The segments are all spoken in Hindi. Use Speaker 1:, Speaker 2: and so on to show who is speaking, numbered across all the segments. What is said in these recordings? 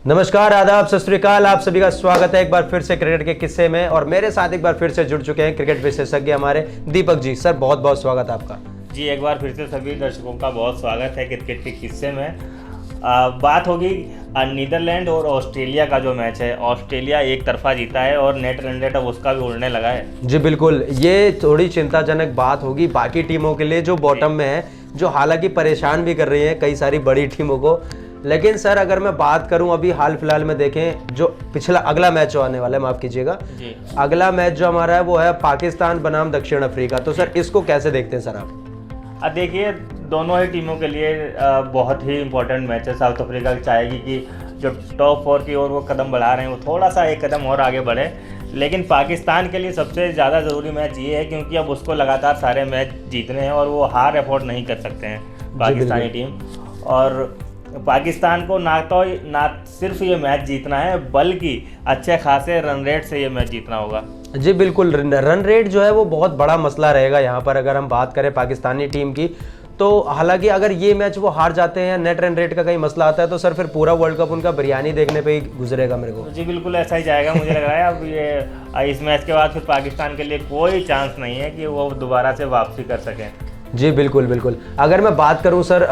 Speaker 1: नमस्कार, आदाब, सत श्री अकाल। आप सभी का स्वागत है एक बार फिर से क्रिकेट के किस्से में। और मेरे साथ एक बार फिर से जुड़ चुके हैं क्रिकेट विशेषज्ञ हमारे दीपक जी। सर बहुत बहुत स्वागत है आपका।
Speaker 2: जी, एक बार फिर से सभी दर्शकों का बहुत स्वागत है क्रिकेट के किस्से में। बात होगी नीदरलैंड और ऑस्ट्रेलिया का जो मैच है। ऑस्ट्रेलिया एक तरफा जीता है और नेट रन रेट अब उसका भी उड़ने लगा है।
Speaker 1: जी बिल्कुल, ये थोड़ी चिंताजनक बात होगी बाकी टीमों के लिए जो बॉटम में है, जो हालांकि परेशान भी कर रही है कई सारी बड़ी टीमों को। लेकिन सर अगर मैं बात करूं अभी हाल फिलहाल में देखें जो पिछला अगला मैच जो आने वाला है, माफ कीजिएगा जी, अगला मैच जो हमारा है वो है पाकिस्तान बनाम दक्षिण अफ्रीका। तो सर इसको कैसे देखते हैं सर आप?
Speaker 2: देखिए, दोनों ही टीमों के लिए बहुत ही इंपॉर्टेंट मैच है। साउथ अफ्रीका चाहेगी कि जो टॉप 4 की ओर वो कदम बढ़ा रहे हैं वो थोड़ा सा एक कदम और आगे बढ़े। लेकिन पाकिस्तान के लिए सबसे ज़्यादा ज़रूरी मैच ये है क्योंकि अब उसको लगातार सारे मैच जीतने हैं और वो हार अफोर्ड नहीं कर सकते हैं पाकिस्तानी टीम। और पाकिस्तान को ना सिर्फ ये मैच जीतना है बल्कि अच्छे खासे रन रेट से ये मैच जीतना होगा।
Speaker 1: जी बिल्कुल, रन रेट जो है वो बहुत बड़ा मसला रहेगा यहाँ पर अगर हम बात करें पाकिस्तानी टीम की। तो हालांकि अगर ये मैच वो हार जाते हैं, नेट रन रेट का कहीं मसला आता है, तो सर फिर पूरा वर्ल्ड कप उनका बिरयानी देखने पे ही गुजरेगा मेरे को।
Speaker 2: जी बिल्कुल, ऐसा ही जाएगा मुझे लग रहा है। अब ये इस मैच के बाद फिर पाकिस्तान के लिए कोई चांस नहीं है कि वो दोबारा से वापसी कर सकें।
Speaker 1: जी बिल्कुल बिल्कुल। अगर मैं बात करूं सर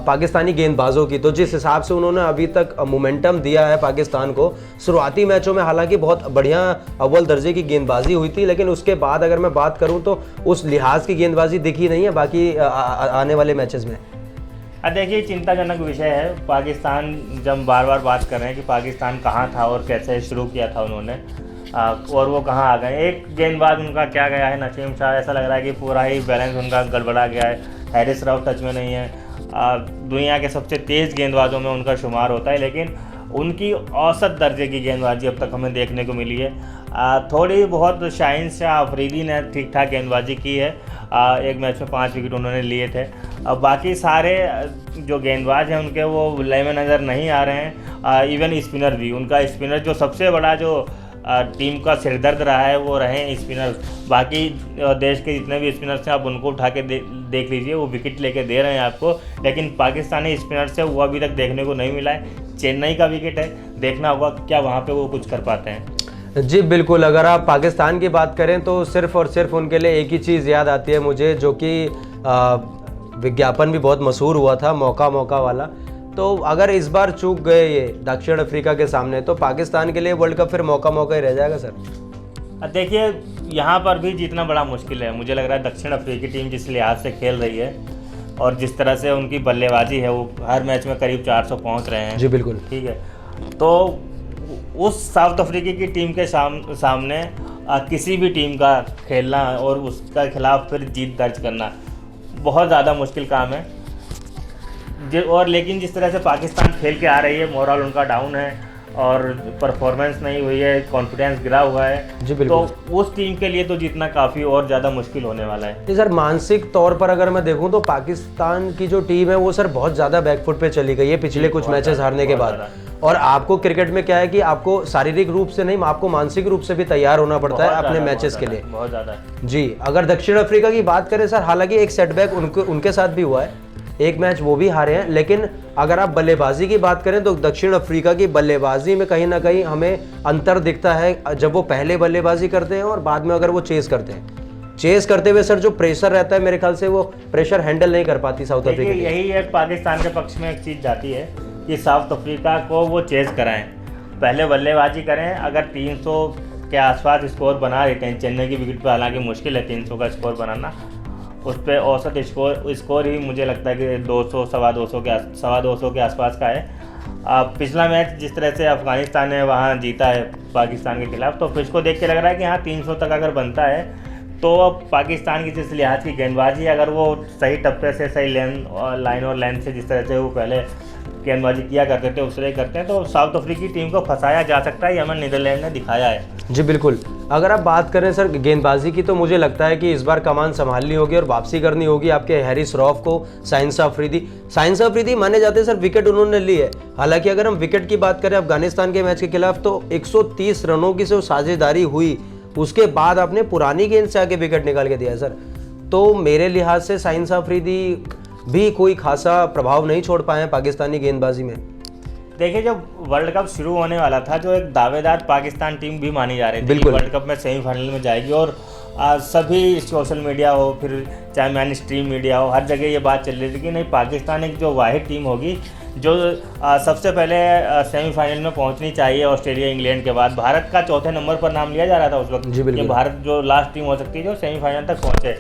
Speaker 1: पाकिस्तानी गेंदबाजों की, तो जिस हिसाब से उन्होंने अभी तक मोमेंटम दिया है पाकिस्तान को, शुरुआती मैचों में हालांकि बहुत बढ़िया अव्वल दर्जे की गेंदबाजी हुई थी, लेकिन उसके बाद अगर मैं बात करूं तो उस लिहाज की गेंदबाजी दिखी नहीं है बाकी आने वाले मैचेस में।
Speaker 2: देखिए, चिंताजनक विषय है। पाकिस्तान, जब बार बार बात कर रहे हैं कि पाकिस्तान कहाँ था और कैसे शुरू किया था उन्होंने और वो कहाँ आ गए। एक गेंदबाज उनका क्या गया है, नसीम शाह, ऐसा लग रहा है कि पूरा ही बैलेंस उनका गड़बड़ा गया है। हैरिस रऊफ टच में नहीं है। दुनिया के सबसे तेज़ गेंदबाजों में उनका शुमार होता है, लेकिन उनकी औसत दर्जे की गेंदबाजी अब तक हमें देखने को मिली है। थोड़ी बहुत शाहीन शाह अफरीदी ने ठीक ठाक गेंदबाजी की है। एक मैच में 5 विकेट उन्होंने लिए थे। अब बाकी सारे जो गेंदबाज हैं उनके वो लय में नज़र नहीं आ रहे हैं। इवन स्पिनर भी, उनका स्पिनर जो सबसे बड़ा जो टीम का सिरदर्द रहा है वो रहे स्पिनर। बाकी देश के जितने भी स्पिनर्स हैं आप उनको उठा के देख लीजिए, वो विकेट लेके दे रहे हैं आपको। लेकिन पाकिस्तानी स्पिनर से वो अभी तक देखने को नहीं मिला है। चेन्नई का विकेट है, देखना होगा क्या वहाँ पे वो कुछ कर पाते हैं।
Speaker 1: जी बिल्कुल, अगर आप पाकिस्तान की बात करें तो सिर्फ और सिर्फ उनके लिए एक ही चीज़ याद आती है मुझे, जो कि विज्ञापन भी बहुत मशहूर हुआ था, मौका मौका वाला। तो अगर इस बार चूक गए ये दक्षिण अफ्रीका के सामने, तो पाकिस्तान के लिए वर्ल्ड कप फिर मौका मौका ही रह जाएगा सर।
Speaker 2: देखिए, यहाँ पर भी जीतना बड़ा मुश्किल है। मुझे लग रहा है दक्षिण अफ्रीकी टीम जिस लिहाज से खेल रही है और जिस तरह से उनकी बल्लेबाजी है, वो हर मैच में करीब 400 पहुँच रहे हैं।
Speaker 1: जी बिल्कुल,
Speaker 2: ठीक है। तो उस साउथ अफ्रीकी की टीम के सामने किसी भी टीम का खेलना और उसका खिलाफ फिर जीत दर्ज करना बहुत ज़्यादा मुश्किल काम है। और लेकिन जिस तरह से पाकिस्तान खेल के आ रही है, मोरल उनका डाउन है और परफॉर्मेंस नहीं हुई है, कॉन्फिडेंस गिरा हुआ है।
Speaker 1: जी बिल्कुल।
Speaker 2: तो उस टीम के लिए तो जीतना काफ़ी और ज़्यादा मुश्किल होने वाला है।
Speaker 1: जी सर, मानसिक तौर पर अगर मैं देखूं तो पाकिस्तान की जो टीम है वो सर बहुत ज़्यादा बैकफुट पे चली गई है पिछले कुछ मैचेस हारने के बाद। और आपको क्रिकेट में क्या है कि आपको शारीरिक रूप से नहीं, आपको मानसिक रूप से भी तैयार होना पड़ता है अपने मैचेस के लिए।
Speaker 2: बहुत ज़्यादा
Speaker 1: जी। अगर दक्षिण अफ्रीका की बात करें सर, हालांकि एक सेटबैक उनके साथ भी हुआ है, एक मैच वो भी हारे हैं। लेकिन अगर आप बल्लेबाजी की बात करें तो दक्षिण अफ्रीका की बल्लेबाजी में कहीं ना कहीं हमें अंतर दिखता है जब वो पहले बल्लेबाजी करते हैं और बाद में अगर वो चेस करते हैं। चेस करते हुए सर जो प्रेशर रहता है, मेरे ख्याल से वो प्रेशर हैंडल नहीं कर पाती साउथ अफ्रीका।
Speaker 2: यही एक पाकिस्तान के पक्ष में एक चीज़ जाती है कि साउथ अफ्रीका को वो चेस कराएं, पहले बल्लेबाजी करें। अगर 300 के आसपास स्कोर बना देते हैं, चेन्नई की विकेट पर हालांकि मुश्किल है 300 का स्कोर बनाना, उस पर औसत स्कोर ही मुझे लगता है कि 200 सवा 200 के आसपास का है। पिछला मैच जिस तरह से अफगानिस्तान ने वहाँ जीता है पाकिस्तान के खिलाफ, तो फिर इसको देख के लग रहा है कि हाँ 300 तक अगर बनता है तो अब पाकिस्तान की जिस लिहाज की गेंदबाजी, अगर वो सही टप्पे से, सही लाइन और लेंथ से जिस तरह से वो पहले गेंदबाजी किया करते थे उस तरह करते हैं, तो साउथ अफ्रीकी टीम को फंसाया जा सकता है। हमें नीदरलैंड ने दिखाया है।
Speaker 1: जी बिल्कुल। अगर आप बात करें सर गेंदबाजी की, तो मुझे लगता है कि इस बार कमान संभालनी होगी और वापसी करनी होगी आपके हैरिस रऊफ को। शाहीन शाह अफरीदी माने जाते हैं सर, विकेट उन्होंने ली है। हालांकि अगर हम विकेट की बात करें अफगानिस्तान के मैच के खिलाफ, तो 130 रनों की जो साझेदारी हुई उसके बाद आपने पुरानी गेंद से आके विकेट निकाल के दिया सर। तो मेरे लिहाज से शाहीन अफरीदी भी कोई खासा प्रभाव नहीं छोड़ पाए हैं पाकिस्तानी गेंदबाजी में।
Speaker 2: देखिए जब वर्ल्ड कप शुरू होने वाला था, जो एक दावेदार पाकिस्तान टीम भी मानी जा रही थी कि वर्ल्ड कप में सेमीफाइनल में जाएगी, और सभी सोशल मीडिया हो, फिर चाहे मैन स्ट्रीम मीडिया हो, हर जगह ये बात चल रही थी कि नहीं, पाकिस्तान एक जो वाहिद टीम होगी जो सबसे पहले सेमीफाइनल में पहुंचनी चाहिए ऑस्ट्रेलिया इंग्लैंड के बाद। भारत का चौथे नंबर पर नाम लिया जा रहा था उस वक्त कि भारत जो लास्ट टीम हो सकती है जो सेमीफाइनल तक पहुंचे।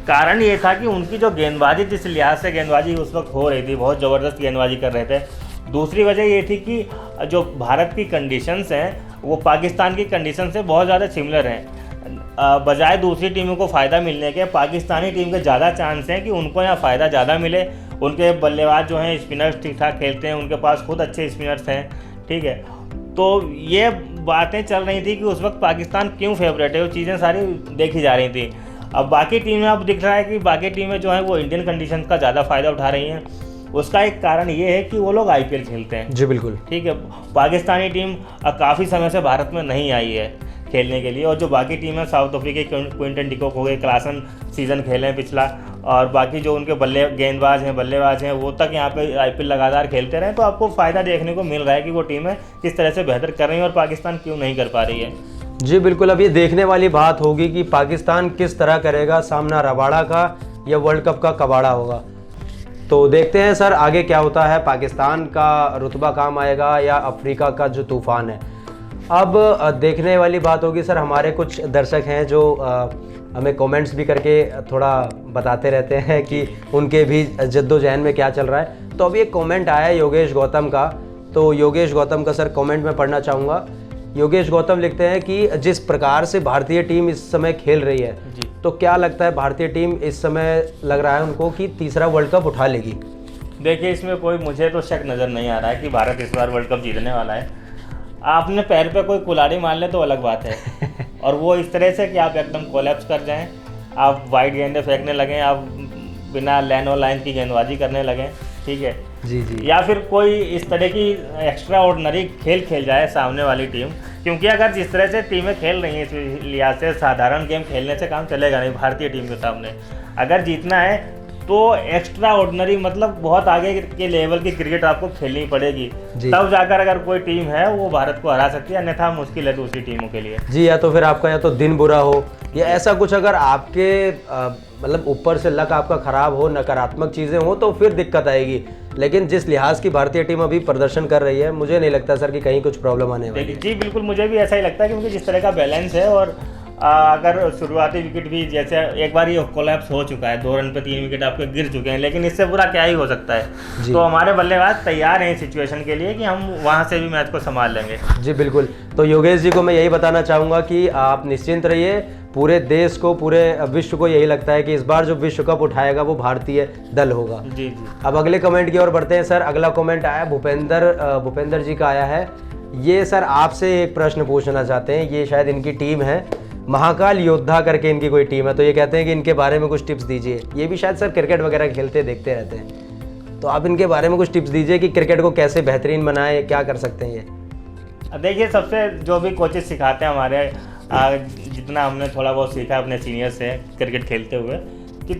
Speaker 2: कारण ये था कि उनकी जो गेंदबाजी, जिस लिहाज से गेंदबाजी उस वक्त हो रही थी, बहुत ज़बरदस्त गेंदबाजी कर रहे थे। दूसरी वजह ये थी कि जो भारत की कंडीशंस हैं वो पाकिस्तान की कंडीशन से बहुत ज़्यादा सिमिलर हैं। बजाय दूसरी टीमों को फ़ायदा मिलने के, पाकिस्तानी टीम के ज़्यादा चांस हैं कि उनको यहाँ फ़ायदा ज़्यादा मिले। उनके बल्लेबाज जो हैं स्पिनर्स ठीक ठाक खेलते हैं, उनके पास खुद अच्छे स्पिनर्स हैं, ठीक है। तो ये बातें चल रही थी कि उस वक्त पाकिस्तान क्यों फेवरेट है, वो चीज़ें सारी देखी जा रही थी। अब बाकी टीमें, अब दिख रहा है कि बाकी टीमें जो हैं वो इंडियन कंडीशन का ज़्यादा फ़ायदा उठा रही हैं। उसका एक कारण ये है कि वो लोग आईपीएल खेलते हैं।
Speaker 1: जी बिल्कुल, ठीक
Speaker 2: है। पाकिस्तानी टीम काफ़ी समय से भारत में नहीं आई है खेलने के लिए, और जो बाकी टीम है, साउथ अफ्रीका के क्विंटन डिकॉक हो गए, क्लासन सीज़न खेले हैं पिछला, और बाकी जो उनके गेंदबाज हैं, बल्लेबाज हैं, वो तक यहाँ पे आईपीएल लगातार खेलते रहे। तो आपको फ़ायदा देखने को मिल रहा है कि वो टीमें किस तरह से बेहतर कर रही हैं और पाकिस्तान क्यों नहीं कर पा रही है।
Speaker 1: जी बिल्कुल, अब ये देखने वाली बात होगी कि पाकिस्तान किस तरह करेगा, सामना रबाड़ा का या वर्ल्ड कप का कबाड़ा होगा। तो देखते हैं सर आगे क्या होता है, पाकिस्तान का रुतबा काम आएगा या अफ्रीका का जो तूफ़ान है। अब देखने वाली बात होगी सर, हमारे कुछ दर्शक हैं जो हमें कमेंट्स भी करके थोड़ा बताते रहते हैं कि उनके भी जद्दोजहद में क्या चल रहा है। तो अभी एक कमेंट आया है योगेश गौतम का, तो योगेश गौतम का सर कमेंट मैं पढ़ना चाहूँगा। योगेश गौतम लिखते हैं कि जिस प्रकार से भारतीय टीम इस समय खेल रही है, तो क्या लगता है भारतीय टीम इस समय लग रहा है उनको कि तीसरा वर्ल्ड कप उठा लेगी?
Speaker 2: देखिए इसमें कोई, मुझे तो शक नज़र नहीं आ रहा है कि भारत इस बार वर्ल्ड कप जीतने वाला है। आपने पैर पे कोई कुल्हाड़ी मार ले तो अलग बात है, और वो इस तरह से कि आप एकदम कोलैप्स कर जाएं, आप वाइड गेंदें फेंकने लगें, आप बिना लाइन और लाइन की गेंदबाजी करने लगें, ठीक है
Speaker 1: जी जी,
Speaker 2: या फिर कोई इस तरह की एक्स्ट्रा ऑर्डिनरी खेल जाए सामने वाली टीम। क्योंकि अगर जिस तरह से टीमें खेल रही हैं, इस लिहाज से साधारण गेम खेलने से काम चलेगा नहीं भारतीय टीम के सामने। अगर जीतना है तो एक्स्ट्रा ऑर्डिनरी, मतलब बहुत आगे के लेवल की क्रिकेट आपको खेलनी पड़ेगी, तब जाकर अगर कोई टीम है वो भारत को हरा सकती है, अन्यथा मुश्किल है दूसरी टीमों के लिए।
Speaker 1: जी, या तो फिर आपका या तो दिन बुरा हो या ऐसा कुछ, अगर आपके मतलब ऊपर से लक आपका ख़राब हो, नकारात्मक चीज़ें हो, तो फिर दिक्कत आएगी। लेकिन जिस लिहाज की भारतीय टीम अभी प्रदर्शन कर रही है, मुझे नहीं लगता सर कि कहीं कुछ प्रॉब्लम आने वाली है।
Speaker 2: जी बिल्कुल, मुझे भी ऐसा ही लगता है, क्योंकि जिस तरह का बैलेंस है, और अगर शुरुआती विकेट भी, जैसे एक बार ये कोलैप्स हो चुका है, 2 रन पे 3 विकेट आपके गिर चुके हैं, लेकिन इससे बुरा क्या ही हो सकता है। तो हमारे बल्लेबाज तैयार हैं इस सिचुएशन के लिए कि हम वहां से भी मैच को संभाल लेंगे।
Speaker 1: जी बिल्कुल, तो योगेश जी को मैं यही बताना चाहूँगा कि आप निश्चिंत रहिए, पूरे देश को, पूरे विश्व को यही लगता है कि इस बार जो विश्व कप उठाएगा वो भारतीय दल होगा।
Speaker 2: जी जी।
Speaker 1: अब अगले कमेंट की ओर बढ़ते हैं सर। अगला कमेंट आया भूपेंद्र जी का आया है। ये सर आपसे एक प्रश्न पूछना चाहते हैं, ये शायद इनकी टीम है, महाकाल योद्धा करके इनकी कोई टीम है, तो ये कहते हैं कि इनके बारे में कुछ टिप्स दीजिए। ये भी शायद सर क्रिकेट वगैरह खेलते देखते रहते हैं, तो आप इनके बारे में कुछ टिप्स दीजिए कि क्रिकेट को कैसे बेहतरीन बनाए, क्या कर सकते हैं ये?
Speaker 2: देखिए, सबसे जो भी कोचेस सिखाते हैं हमारे, जितना हमने थोड़ा बहुत सीखा अपने सीनियर से क्रिकेट खेलते हुए, कि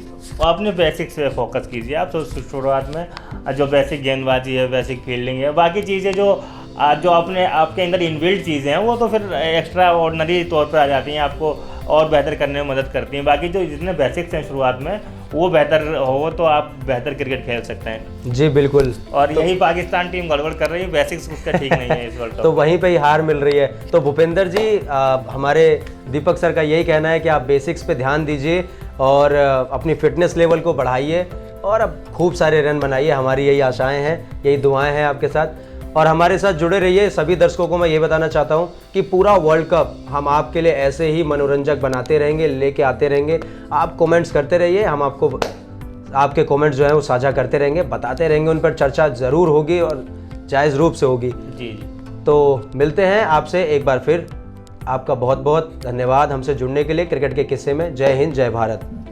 Speaker 2: अपने बेसिक्स पे फोकस कीजिए। आप शुरुआत में जो बेसिक गेंदबाजी है, बेसिक फील्डिंग है, बाकी चीज़ें जो अपने आपके अंदर इनबिल्ट चीज़ें हैं वो तो फिर एक्स्ट्रा ऑर्डिनरी तौर पर आ जाती हैं, आपको और बेहतर करने में मदद करती हैं। बाकी जो जितने बेसिक्स हैं शुरुआत में वो बेहतर हो तो आप बेहतर क्रिकेट खेल सकते हैं।
Speaker 1: जी बिल्कुल,
Speaker 2: और यही पाकिस्तान टीम गड़बड़ कर रही है, बेसिक्स उसका ठीक नहीं है इस वर्ल्ड कप।
Speaker 1: तो वहीं पे ही हार मिल रही है। तो भूपेंद्र जी, हमारे दीपक सर का यही कहना है कि आप बेसिक्स पे ध्यान दीजिए और अपनी फिटनेस लेवल को बढ़ाइए और अब खूब सारे रन बनाइए। हमारी यही आशाएं हैं, यही दुआएं हैं आपके साथ, और हमारे साथ जुड़े रहिए। सभी दर्शकों को मैं ये बताना चाहता हूँ कि पूरा वर्ल्ड कप हम आपके लिए ऐसे ही मनोरंजक बनाते रहेंगे, लेके आते रहेंगे। आप कमेंट्स करते रहिए, हम आपको आपके कमेंट्स जो हैं वो साझा करते रहेंगे, बताते रहेंगे, उन पर चर्चा ज़रूर होगी और जायज़ रूप से होगी।
Speaker 2: जी।
Speaker 1: तो मिलते हैं आपसे एक बार फिर। आपका बहुत बहुत धन्यवाद हमसे जुड़ने के लिए क्रिकेट के किस्से में। जय हिंद, जय भारत।